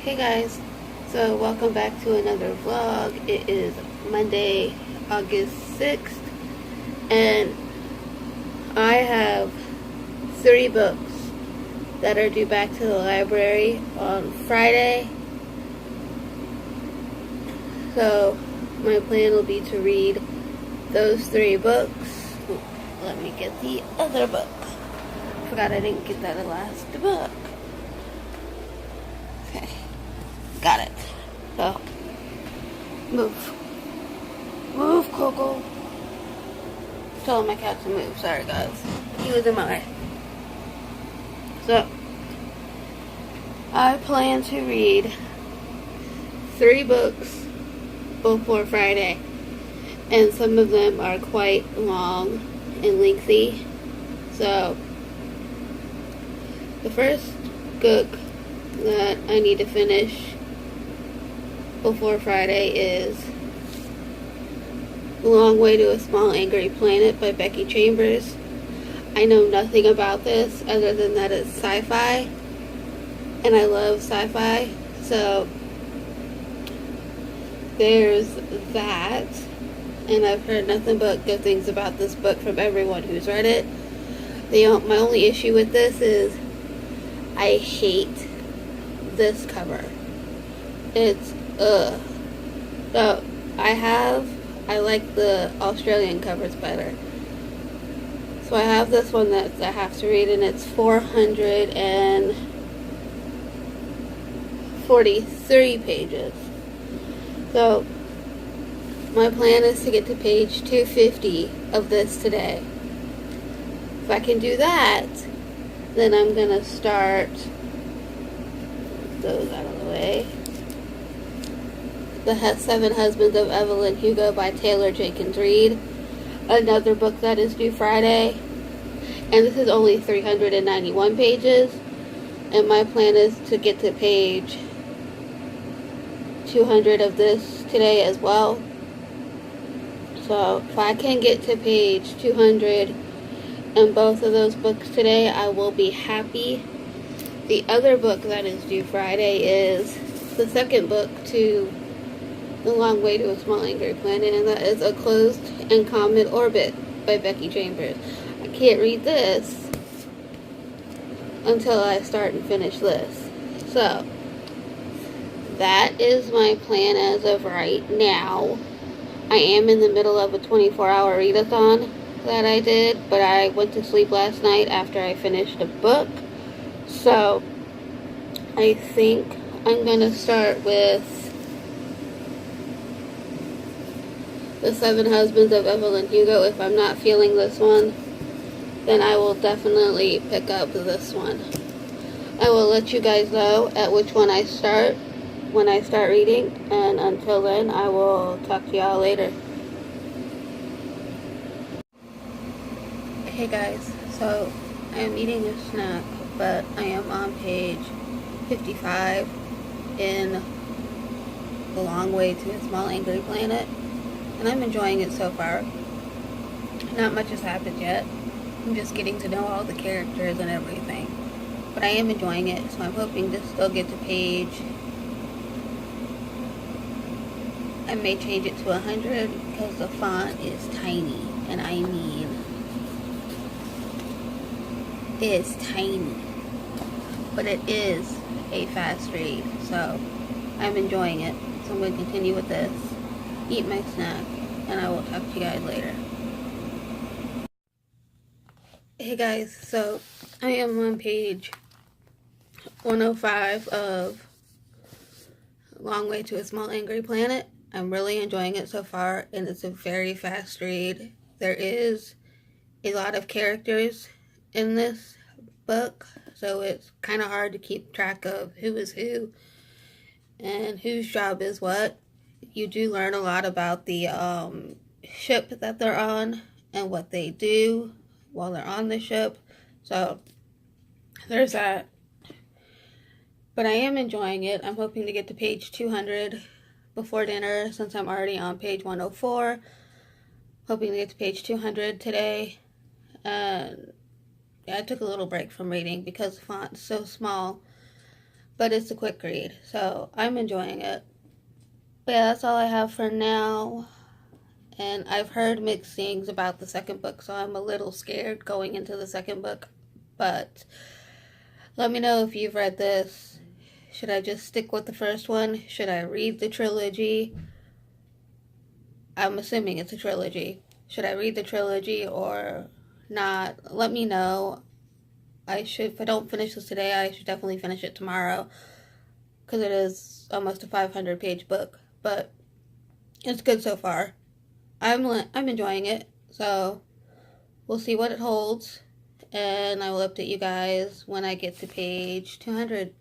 Hey guys, so welcome back to another vlog. It is Monday, August 6th, and I have 3 books that are due back to the library on Friday. So my plan will be to read those 3 books. Ooh, let me get the other book. Forgot I didn't get that last book. Okay. Got it. So, move. Move, Coco. Telling my cat to move. Sorry, guys. He was in my way. So, I plan to read 3 books before Friday. And some of them are quite long and lengthy. So, the first book that I need to finish before Friday is A Long Way to a Small Angry Planet by Becky Chambers. I know nothing about this other than that it's sci-fi, and I love sci-fi, so there's that. And I've heard nothing but good things about this book from everyone who's read it. My only issue with this is I hate this cover. It's so I like the Australian covers better. So I have this one that I have to read, and it's 443 pages. So my plan is to get to page 250 of this today. If I can do that, then I'm gonna start those out of the way. The 7 Husbands of Evelyn Hugo by Taylor Jenkins Reid. Another book that is due Friday. And this is only 391 pages. And my plan is to get to page 200 of this today as well. So if I can get to page 200 in both of those books today, I will be happy. The other book that is due Friday is the second book to The Long Way to a Small Angry Planet, and that is A Closed and Common Orbit by Becky Chambers. I can't read this until I start and finish this. So, that is my plan as of right now. I am in the middle of a 24-hour readathon that I did, but I went to sleep last night after I finished a book. So, I think I'm going to start with The 7 Husbands of Evelyn Hugo. If I'm not feeling this one, then I will definitely pick up this one. I will let you guys know at which one I start when I start reading, and until then, I will talk to y'all later. Hey guys, so I am eating a snack, but I am on page 55 in The Long Way to a Small Angry Planet, and I'm enjoying it so far. Not much has happened yet. I'm just getting to know all the characters and everything, but I am enjoying it, so I'm hoping to still get to page, I may change it to 100 because the font is tiny, and I mean it's tiny, but it is a fast read, so I'm enjoying it. So I'm going to continue with this, eat my snack, and I will talk to you guys later. Hey guys, so I am on page 105 of Long Way to a Small Angry Planet. I'm really enjoying it so far, and it's a very fast read. There is a lot of characters in this book, so it's kind of hard to keep track of who is who and whose job is what. You do learn a lot about the ship that they're on and what they do while they're on the ship, so there's that. But I am enjoying it. I'm hoping to get to page 200 before dinner, since I'm already on page 104. Hoping to get to page 200 today. I took a little break from reading because the font's so small. but it's a quick read, so I'm enjoying it. But yeah, that's all I have for now. And I've heard mixed things about the second book, so I'm a little scared going into the second book. But let me know if you've read this. Should I just stick with the first one? Should I read the trilogy? I'm assuming it's a trilogy. Should I read the trilogy or not? Let me know. If I don't finish this today, I should definitely finish it tomorrow, because it is almost a 500-page book. But it's good so far. I'm enjoying it, so we'll see what it holds, and I will update you guys when I get to page 200.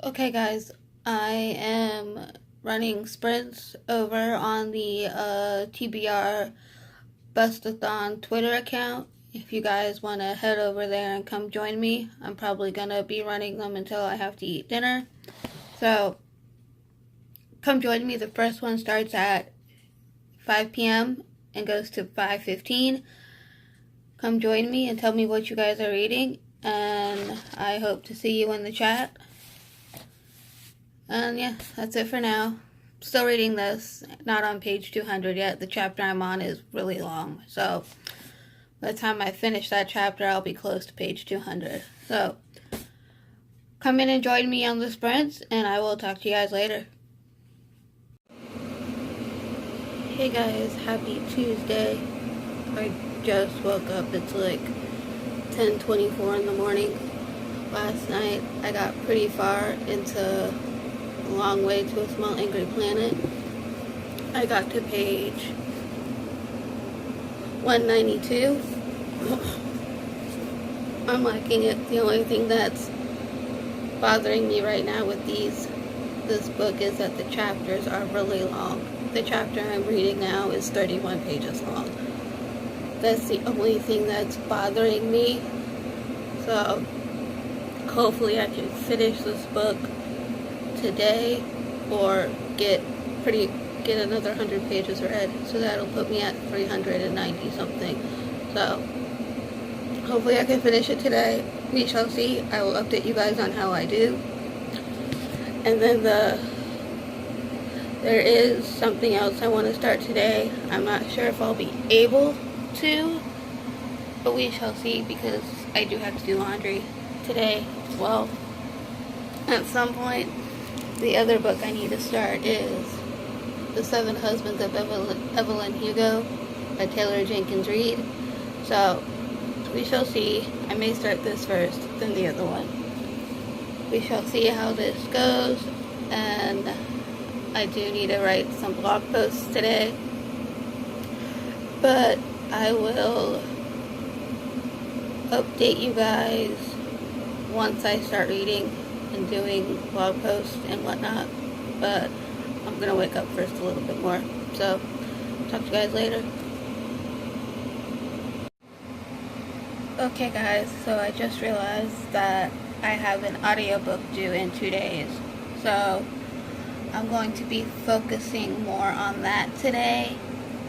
Okay guys, I am running sprints over on the TBR Bustathon Twitter account. If you guys want to head over there and come join me, I'm probably going to be running them until I have to eat dinner. So come join me. The first one starts at 5 p.m. and goes to 5:15. Come join me and tell me what you guys are reading, and I hope to see you in the chat. And yeah, that's it for now. Still reading this, not on page 200 yet. The chapter I'm on is really long, so by the time I finish that chapter, I'll be close to page 200. So come in and join me on the sprints, and I will talk to you guys later. Hey guys, happy Tuesday. I just woke up. It's like 10:24 in the morning. Last night I got pretty far into A Long Way to a Small Angry Planet. I got to page 192. I'm liking it. The only thing that's bothering me right now with this book is that the chapters are really long. The chapter I'm reading now is 31 pages long. That's the only thing that's bothering me. So hopefully I can finish this book today, or get another 100 pages read. So that'll put me at 390 something. So hopefully I can finish it today. We shall see. I will update you guys on how I do. And then there is something else I want to start today. I'm not sure if I'll be able to, but we shall see, because I do have to do laundry today as well at some point. The other book I need to start is The Seven Husbands of Evelyn Hugo by Taylor Jenkins Reid. So we shall see. I may start this first, then the other one. We shall see how this goes, and I do need to write some blog posts today, but I will update you guys once I start reading and doing blog posts and whatnot. But I'm gonna wake up first a little bit more, so talk to you guys later. Okay guys, so I just realized that I have an audiobook due in 2 days, so I'm going to be focusing more on that today.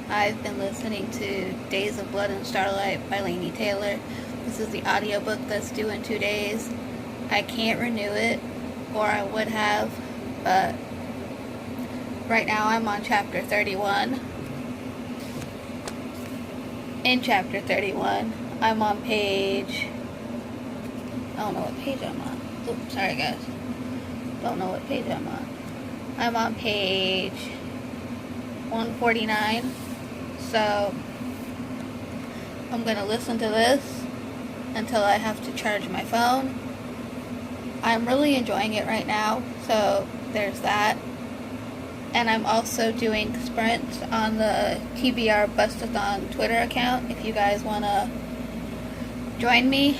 I've been listening to Days of Blood and Starlight by Laini Taylor. This is the audiobook that's due in 2 days. I can't renew it, or I would have, but right now I'm on chapter 31. In chapter 31, I'm on page, I don't know what page I'm on. Oops, sorry guys. Don't know what page I'm on. I'm on page 149. So I'm going to listen to this until I have to charge my phone. I'm really enjoying it right now, so there's that. And I'm also doing sprints on the TBR Bustathon Twitter account. If you guys want to join me,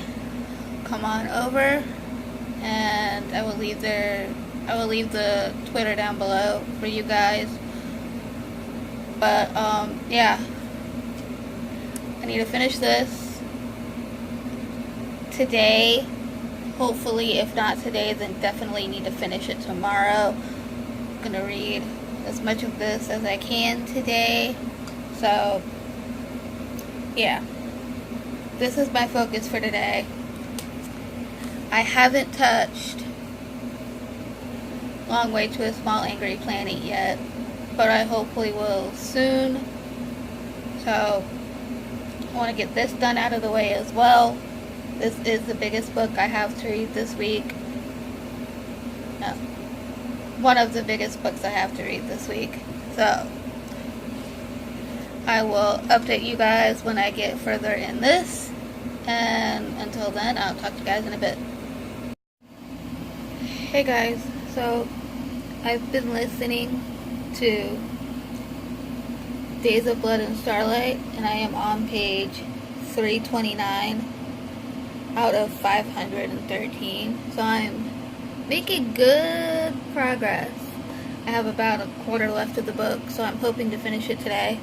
come on over, and I will leave the Twitter down below for you guys. But yeah, I need to finish this today. Hopefully, if not today, then definitely need to finish it tomorrow. I'm gonna read as much of this as I can today. So yeah, this is my focus for today. I haven't touched Long Way to a Small Angry Planet yet, but I hopefully will soon. So I want to get this done out of the way as well. This is the biggest book I have to read this week. No, one of the biggest books I have to read this week. So I will update you guys when I get further in this. And until then, I'll talk to you guys in a bit. Hey guys, so I've been listening to Days of Blood and Starlight, and I am on page 329 out of 513. So I'm making good progress. I have about a quarter left of the book, so I'm hoping to finish it today.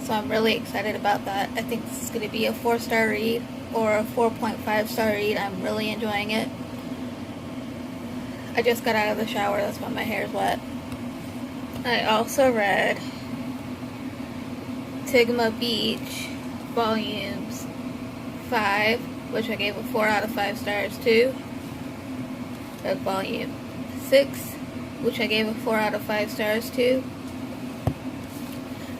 So I'm really excited about that. I think this is going to be a 4-star read or a 4.5-star read. I'm really enjoying it. I just got out of the shower, that's why my hair's wet. I also read Tigma Beach volumes 5, which I gave a 4 out of 5 stars to. Read volume 6, which I gave a 4 out of 5 stars to.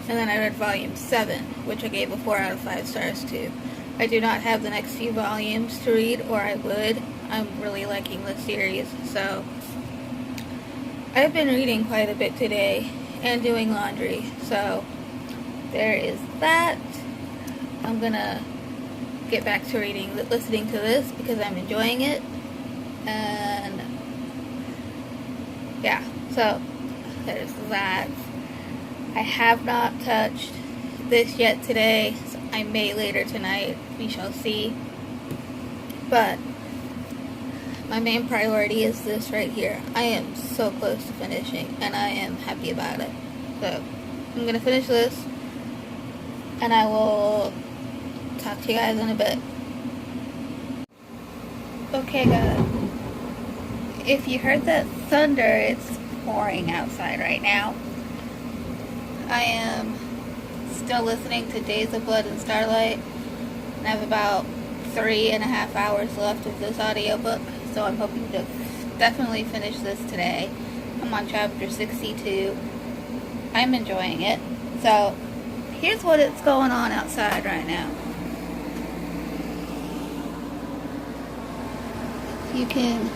And then I read volume 7, which I gave a 4 out of 5 stars to. I do not have the next few volumes to read, or I would. I'm really liking this series, so I've been reading quite a bit today and doing laundry, so there is that. I'm gonna get back to listening to this because I'm enjoying it, and yeah, so there's that. I have not touched this yet today, so I may later tonight, we shall see, but my main priority is this right here. I am so close to finishing, and I am happy about it. So I'm gonna finish this, and I will talk to you guys in a bit. Okay guys, if you heard that thunder, it's pouring outside right now. I am still listening to Days of Blood and Starlight, and I have about 3.5 hours left of this audiobook, so I'm hoping to definitely finish this today. I'm on chapter 62. I'm enjoying it. So here's what is going on outside right now. You can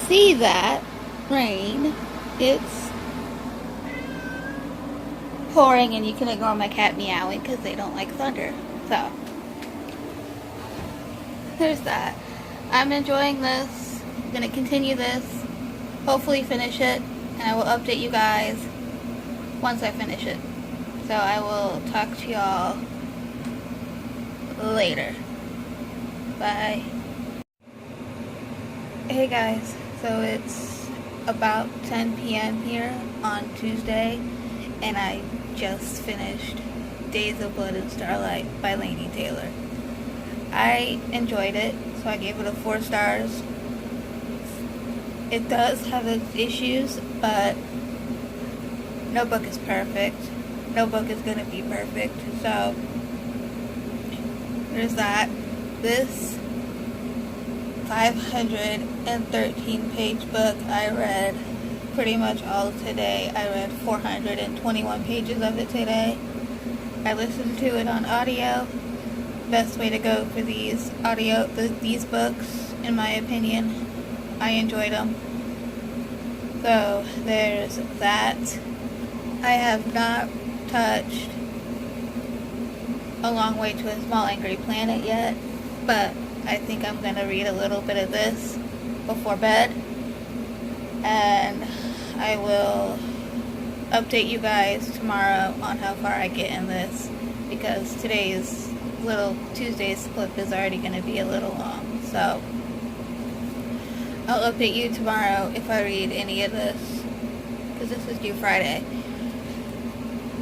see that rain. It's pouring, and you can ignore my cat meowing because they don't like thunder. So there's that. I'm enjoying this. I'm going to continue this, hopefully finish it, and I will update you guys once I finish it. So I will talk to y'all later. Bye. Hey guys, so it's about 10 p.m. here on Tuesday, and I just finished Days of Blood and Starlight by Laini Taylor. I enjoyed it, so I gave it a 4 stars. It does have its issues, but no book is perfect. No book is going to be perfect, so there's that. This 513 page book I read pretty much all today. I read 421 pages of it today. I listened to it on audio. Best way to go for these books, in my opinion. I enjoyed them. So there's that. I have not touched A Long Way to a Small Angry Planet yet, but I think I'm going to read a little bit of this before bed, and I will update you guys tomorrow on how far I get in this, because Tuesday's clip is already going to be a little long, so I'll update you tomorrow if I read any of this, because this is due Friday.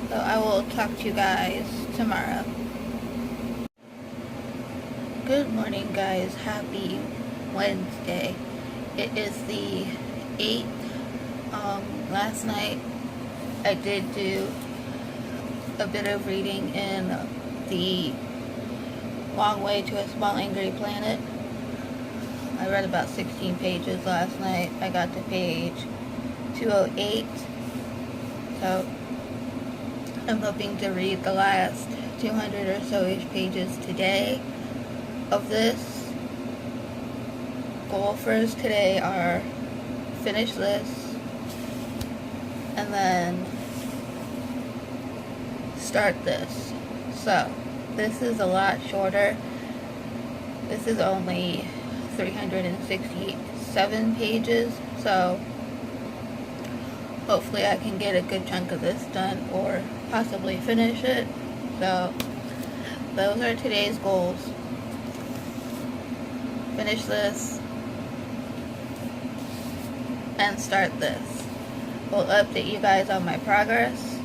So I will talk to you guys tomorrow. Good morning guys, happy Wednesday. It is the 8th. Last night I did do a bit of reading in the Long Way to a Small Angry Planet. read about 16 pages last night. I got to page 208. So I'm hoping to read the last 200 or so-ish pages today of this. Goal for us today are finish this and then start this. So this is a lot shorter. This is only 367 pages, so hopefully I can get a good chunk of this done or possibly finish it. So those are today's goals. Finish this and start this. We'll update you guys on my progress,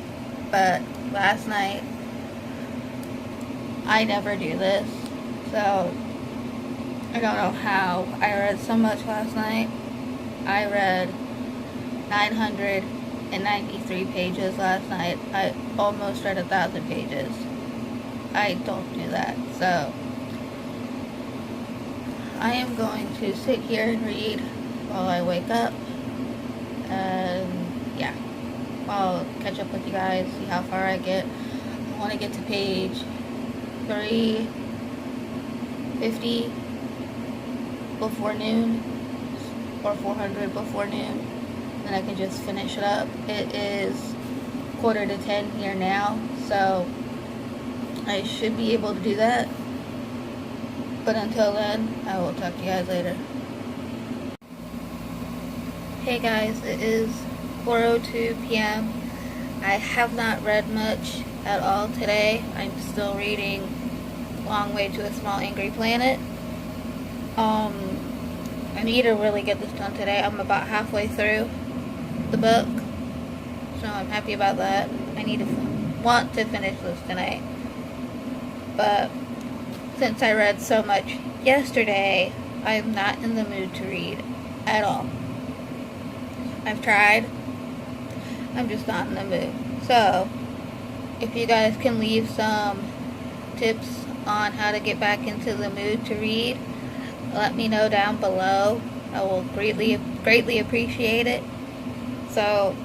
but last night I never do this, so I don't know how I read so much last night. I read 993 pages last night. I almost read 1,000 pages. I don't do that, so I am going to sit here and read while I wake up, and yeah, I'll catch up with you guys, see how far I get. I want to get to page 350 before noon, or 400 before noon, and I can just finish it up. It is 9:45 here now, so I should be able to do that. But until then, I will talk to you guys later. Hey guys, it is 4:02 p.m. I have not read much at all today. I'm still reading Long Way to a Small Angry Planet. I need to really get this done today. I'm about halfway through the book, so I'm happy about that. I want to finish this tonight, but since I read so much yesterday, I'm not in the mood to read at all. I've tried. I'm just not in the mood. So, if you guys can leave some tips on how to get back into the mood to read, let me know down below. I will greatly appreciate it. So,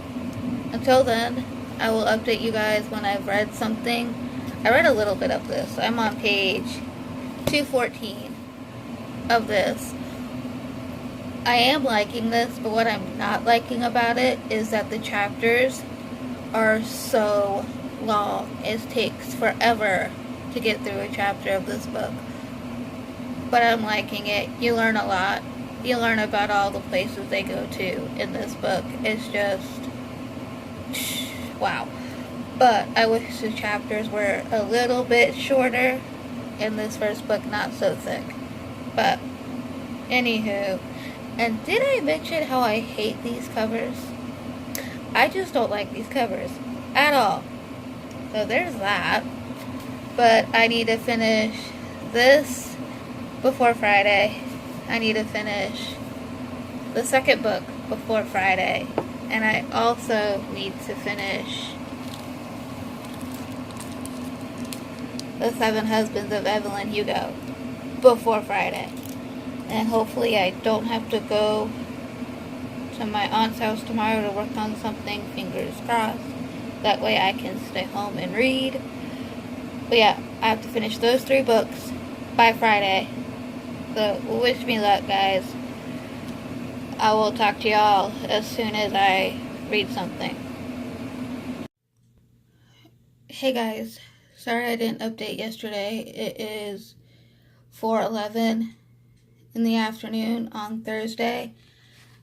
until then, I will update you guys when I've read something. I read a little bit of this. I'm on page 214 of this. I am liking this, but what I'm not liking about it is that the chapters are so long. It takes forever to get through a chapter of this book. But I'm liking it. You learn a lot. You learn about all the places they go to in this book. It's just wow. But I wish the chapters were a little bit shorter in this first book, not so thick. But anywho, and did I mention how I hate these covers? I just don't like these covers at all. So there's that. But I need to finish this before Friday. I need to finish the second book before Friday. And I also need to finish The 7 Husbands of Evelyn Hugo before Friday. And hopefully I don't have to go to my aunt's house tomorrow to work on something, fingers crossed. That way I can stay home and read. But yeah, I have to finish those 3 books by Friday. So wish me luck, guys. I will talk to y'all as soon as I read something. Hey guys, sorry I didn't update yesterday. It is 4:11 in the afternoon on Thursday.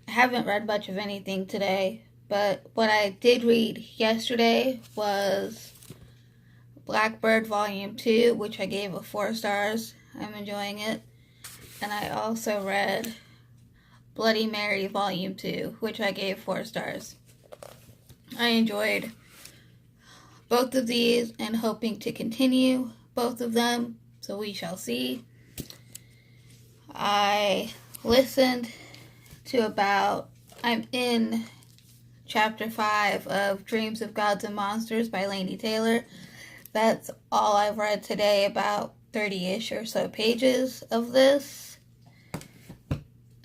I haven't read much of anything today, but what I did read yesterday was Blackbird Volume 2, which I gave a 4 stars. I'm enjoying it. And I also read Bloody Mary Volume 2, which I gave 4 stars. I enjoyed both of these and hoping to continue both of them, so we shall see. I listened to I'm in chapter 5 of Dreams of Gods and Monsters by Laini Taylor. That's all I've read today, about 30-ish or so pages of this.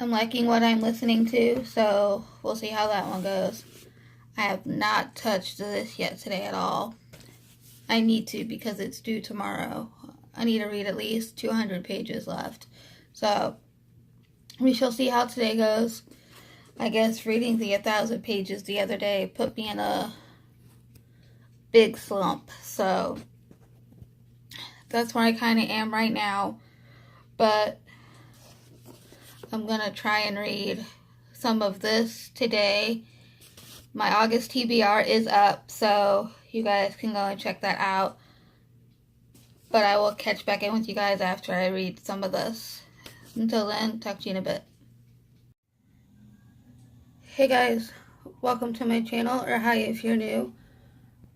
I'm liking what I'm listening to, so we'll see how that one goes. I have not touched this yet today at all. I need to because it's due tomorrow. I need to read at least 200 pages left. So we shall see how today goes. I guess reading the 1,000 pages the other day put me in a big slump. So that's where I kind of am right now. But I'm going to try and read some of this today. My August TBR is up, so you guys can go and check that out. But I will catch back in with you guys after I read some of this. Until then, talk to you in a bit. Hey guys, welcome to my channel, or hi if you're new.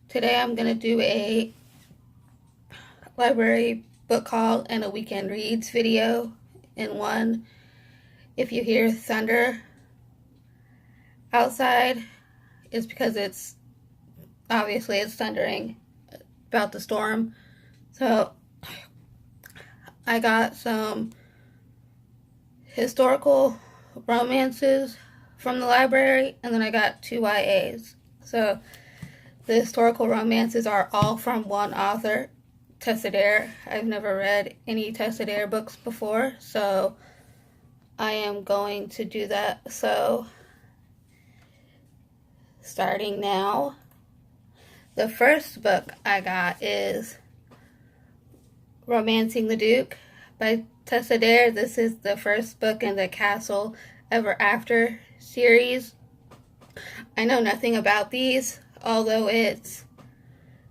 Today I'm going to do a library book haul and a weekend reads video in one. If you hear thunder outside, it's because it's thundering about the storm. So I got some historical romances from the library, and then I got 2 YAs. So the historical romances are all from one author, Tessa Dare. I've never read any Tessa Dare books before, so I am going to do that. So starting now, the first book I got is Romancing the Duke by Tessa Dare. This is the first book in the Castle Ever After series. I know nothing about these, although it's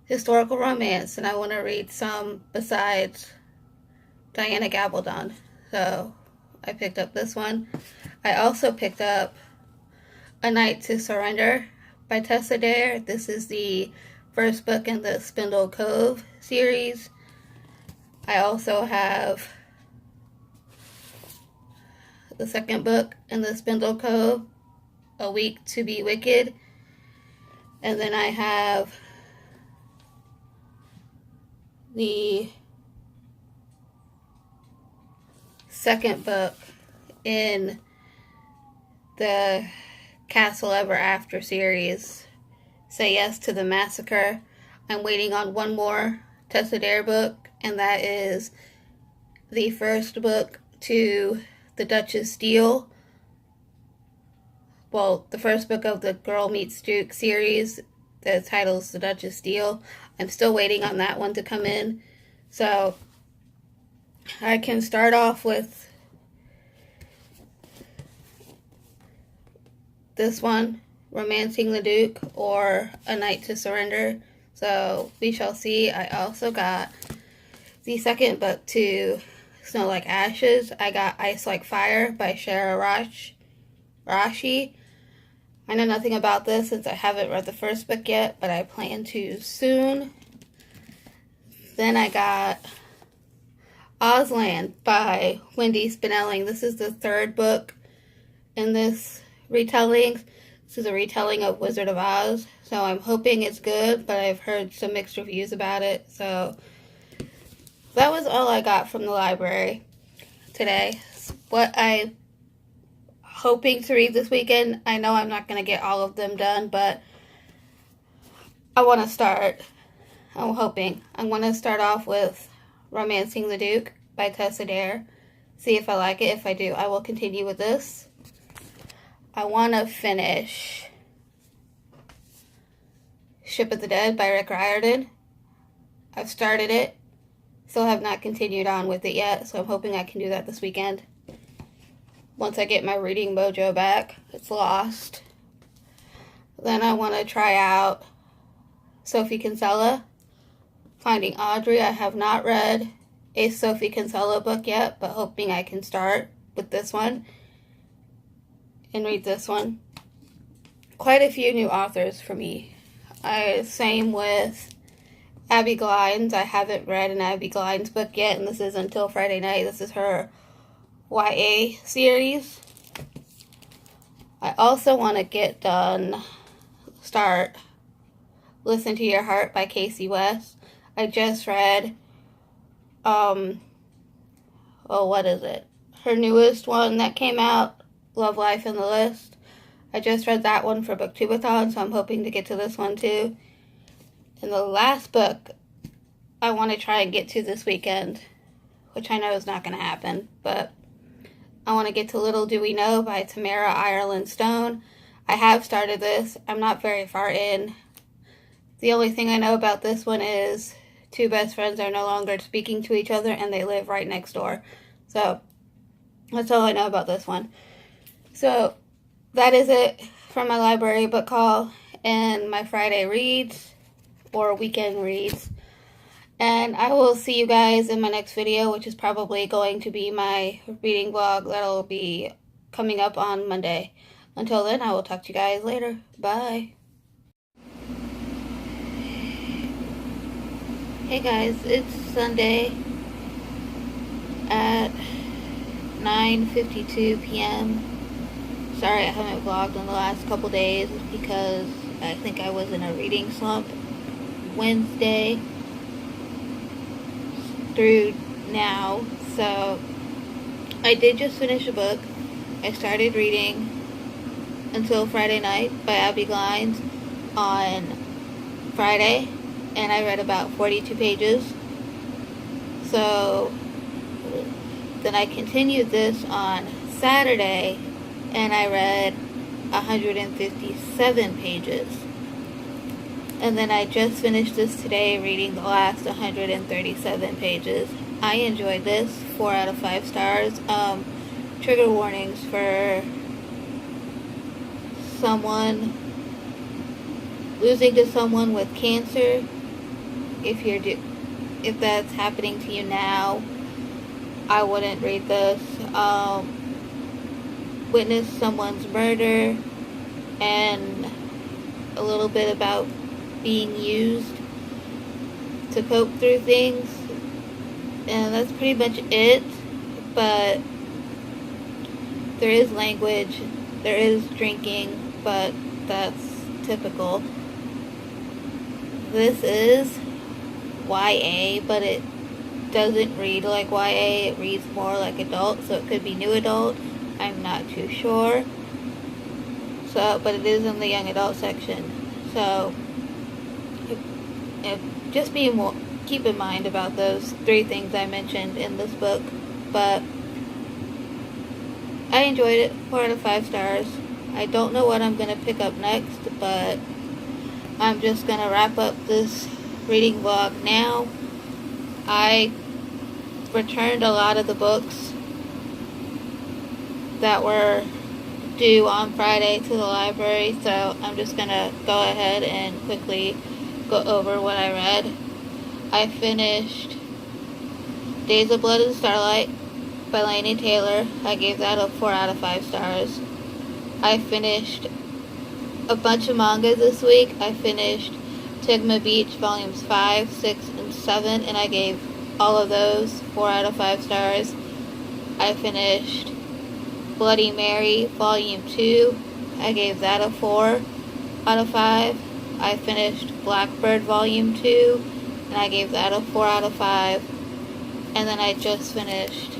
historical romance, and I want to read some besides Diana Gabaldon. So I picked up this one. I also picked up A Night to Surrender by Tessa Dare. This is the first book in the Spindle Cove series. I also have the second book in the Spindle Cove, A Week to Be Wicked. And then I have the second book in the Castle Ever After series, Say Yes to the Massacre. I'm waiting on one more Tessa Dare book, and that is the first book to the Duchess Deal. Well, the first book of the Girl Meets Duke series. The title's The Duchess Deal. I'm still waiting on that one to come in. So I can start off with this one, Romancing the Duke, or A Night to Surrender. So we shall see. I also got the second book to Snow Like Ashes. I got Ice Like Fire by Shara Rashi. I know nothing about this since I haven't read the first book yet, but I plan to soon. Then I got Ozland by Wendy Spinelling. This is the third book in this retelling. This is a retelling of Wizard of Oz, so I'm hoping it's good, but I've heard some mixed reviews about it. So that was all I got from the library today. What I'm hoping to read this weekend, I know I'm not going to get all of them done, but I want to start. I'm hoping. I'm going to start off with Romancing the Duke by Tessa Dare. See if I like it. If I do, I will continue with this. I want to finish Ship of the Dead by Rick Riordan. I've started it. Still have not continued on with it yet, so I'm hoping I can do that this weekend. Once I get my reading mojo back, it's lost. Then I want to try out Sophie Kinsella, Finding Audrey. I have not read a Sophie Kinsella book yet, but hoping I can start with this one and read this one. Quite a few new authors for me. Same with Abby Glines. I haven't read an Abby Glines book yet, and this is Until Friday Night. This is her YA series. I also want to start Listen to Your Heart by Casey West. I just read, what is it? Her newest one that came out, Love Life in the List. I just read that one for Booktubeathon, so I'm hoping to get to this one too. And the last book I want to try and get to this weekend, which I know is not going to happen, but I want to get to Little Do We Know by Tamara Ireland Stone. I have started this. I'm not very far in. The only thing I know about this one is two best friends are no longer speaking to each other and they live right next door. So that's all I know about this one. So that is it from my library book haul and my Friday reads or weekend reads. And I will see you guys in my next video, which is probably going to be my reading vlog that'll be coming up on Monday. Until then, I will talk to you guys later. Bye. Hey guys, it's Sunday at 9:52 p.m. Sorry I haven't vlogged in the last couple days because I think I was in a reading slump Wednesday through now. So I did just finish a book. I started reading Until Friday Night by Abby Glines on Friday, and I read about 42 pages. So then I continued this on Saturday, and I read 157 pages. And then I just finished this today, reading the last 137 pages. I enjoyed this. 4 out of 5 stars. Trigger warnings for someone losing to someone with cancer. If that's happening to you now, I wouldn't read this. Witness someone's murder and a little bit about being used to cope through things, and that's pretty much it. But there is language, there is drinking, but that's typical. This is YA, but it doesn't read like YA, it reads more like adult, so it could be new adult, I'm not too sure. So, but it is in the young adult section, so just keep in mind about those 3 things I mentioned in this book. But I enjoyed it. 4 out of 5 stars. I don't know what I'm going to pick up next, but I'm just going to wrap up this reading vlog now. I returned a lot of the books that were due on Friday to the library, so I'm just going to go ahead and quickly go over what I read. I finished Days of Blood and Starlight by Laini Taylor. I gave that a 4 out of 5 stars. I finished a bunch of manga this week. I finished Tigma Beach Volumes 5, 6, and 7, and I gave all of those 4 out of 5 stars. I finished Bloody Mary Volume 2. I gave that a 4 out of 5. I finished Blackbird Volume 2, and I gave that a 4 out of 5. And then I just finished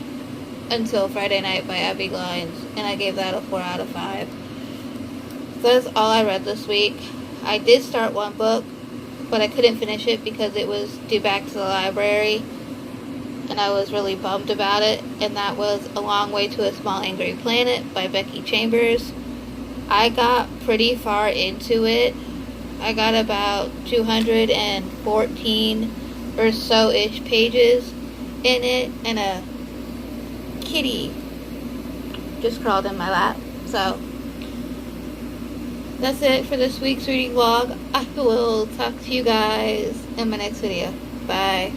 Until Friday Night by Abby Glines, and I gave that a 4 out of 5. So that's all I read this week. I did start one book, but I couldn't finish it because it was due back to the library, and I was really bummed about it, and that was A Long Way to a Small Angry Planet by Becky Chambers. I got pretty far into it. I got about 214 or so-ish pages in it, and a kitty just crawled in my lap. So that's it for this week's reading vlog. I will talk to you guys in my next video. Bye.